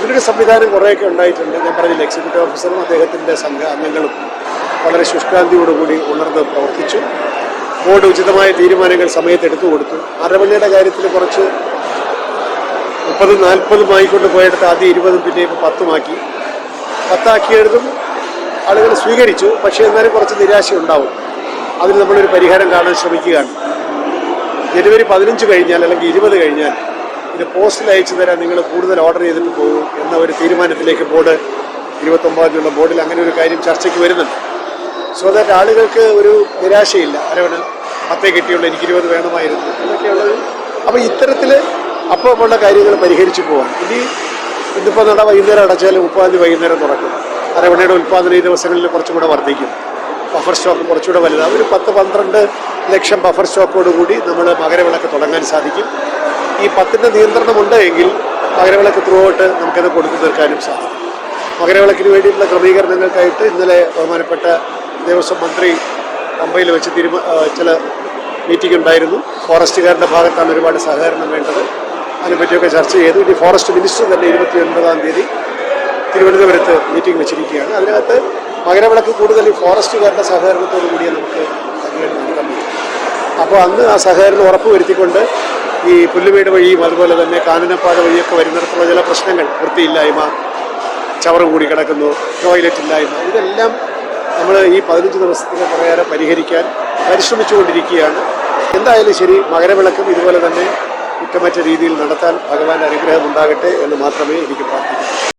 അതിനൊരു സംവിധാനം കുറേയൊക്കെ ഉണ്ടായിട്ടുണ്ട്. ഞാൻ പറഞ്ഞില്ല, എക്സിക്യൂട്ടീവ് ഓഫീസറും അദ്ദേഹത്തിൻ്റെ സംഘ അംഗങ്ങളും വളരെ ശുഷ്കാന്തിയോടുകൂടി ഉണർന്ന് പ്രവർത്തിച്ചു. ബോർഡ് ഉചിതമായ തീരുമാനങ്ങൾ സമയത്ത് എടുത്തു കൊടുത്തു. അരമനയുടെ കാര്യത്തിൽ കുറച്ച് 30-40 ആയിക്കൊണ്ട് പോയെടുത്ത് ആദ്യം 20 പിന്നെ ഇപ്പോൾ 10 10 ആളുകൾ സ്വീകരിച്ചു. പക്ഷേ എന്നാലും കുറച്ച് നിരാശ ഉണ്ടാവും. അതിന് നമ്മളൊരു പരിഹാരം കാണാൻ ശ്രമിക്കുകയാണ്. ജനുവരി 15 കഴിഞ്ഞാൽ അല്ലെങ്കിൽ 20 കഴിഞ്ഞാൽ ഇത് പോസ്റ്റിൽ അയച്ചു തരാൻ നിങ്ങൾ കൂടുതൽ ഓർഡർ ചെയ്തിട്ട് പോകും എന്ന ഒരു തീരുമാനത്തിലേക്ക് ബോർഡ് 29 ബോർഡിൽ അങ്ങനെ ഒരു കാര്യം ചർച്ചയ്ക്ക് വരുന്നുണ്ട്. സോ ദാറ്റ് ആളുകൾക്ക് ഒരു നിരാശയില്ല. അരവണ 10 കിട്ടിയുള്ളൂ, എനിക്ക് 20 വേണമായിരുന്നു എന്നൊക്കെയുള്ളത്. അപ്പോൾ ഇത്തരത്തിൽ അപ്പമുള്ള കാര്യങ്ങൾ പരിഹരിച്ചു പോകാൻ ഇന്നിപ്പോൾ നട വൈകുന്നേരം അടച്ചാലും 30 വൈകുന്നേരം തുറക്കും. അരവണയുടെ ഉൽപ്പാദനം ഈ ദിവസങ്ങളിൽ കുറച്ചും കൂടെ വർദ്ധിക്കും. ബഫർ സ്റ്റോക്ക് കുറച്ചുകൂടെ വലുതാണ്. ഒരു 10-12 ലക്ഷം ബഫർ സ്റ്റോക്കോടുകൂടി നമ്മൾ മകരവിളക്ക് തുടങ്ങാൻ സാധിക്കും. ഈ 10ൻ്റെ നിയന്ത്രണമുണ്ട് എങ്കിൽ മകരവിളക്ക് ത്രൂ ഔട്ട് നമുക്കത് കൊടുത്തു തീർക്കാനും സാധിക്കും. മകരവിളക്കിന് വേണ്ടിയിട്ടുള്ള ക്രമീകരണങ്ങൾക്കായിട്ട് ഇന്നലെ ബഹുമാനപ്പെട്ട ദേവസ്വം മന്ത്രി പമ്പയിൽ വെച്ച് ചില മീറ്റിംഗ് ഉണ്ടായിരുന്നു. ഫോറസ്റ്റുകാരുടെ ഭാഗത്താണ് ഒരുപാട് സഹകരണം വേണ്ടത്. അതിനെപ്പറ്റിയൊക്കെ ചർച്ച ചെയ്തു. ഇനി ഫോറസ്റ്റ് മിനിസ്റ്റർ തന്നെ 29-ാം തീയതി തിരുവനന്തപുരത്ത് മീറ്റിംഗ് വെച്ചിരിക്കുകയാണ്. അതിനകത്ത് മകരവിളക്ക് കൂടുതൽ ഈ ഫോറസ്റ്റുകാരുടെ സഹകരണത്തോടു കൂടിയേ നമുക്ക് നടത്താൻ പറ്റും. അപ്പോൾ അന്ന് ആ സഹകരണം ഉറപ്പുവരുത്തിക്കൊണ്ട് ഈ പുല്ലുമേട് വഴിയും അതുപോലെ തന്നെ കാനനപ്പാത വഴിയൊക്കെ വരുന്നിടത്തുള്ള ചില പ്രശ്നങ്ങൾ, വൃത്തിയില്ലായ്മ, ചവറ് കൂടി കിടക്കുന്നു, ടോയ്ലറ്റ് ഇല്ലായ്മ, ഇതെല്ലാം നമ്മൾ ഈ 15 ദിവസത്തിന് പ്രകാരം പരിഹരിക്കാൻ പരിശ്രമിച്ചുകൊണ്ടിരിക്കുകയാണ്. എന്തായാലും ശരി, മകരവിളക്കും ഇതുപോലെ തന്നെ കുറ്റമറ്റ രീതിയിൽ നടത്താൻ ഭഗവാന്റെ അനുഗ്രഹം ഉണ്ടാകട്ടെ എന്ന് മാത്രമേ എനിക്ക് പ്രാർത്ഥിക്കൂ.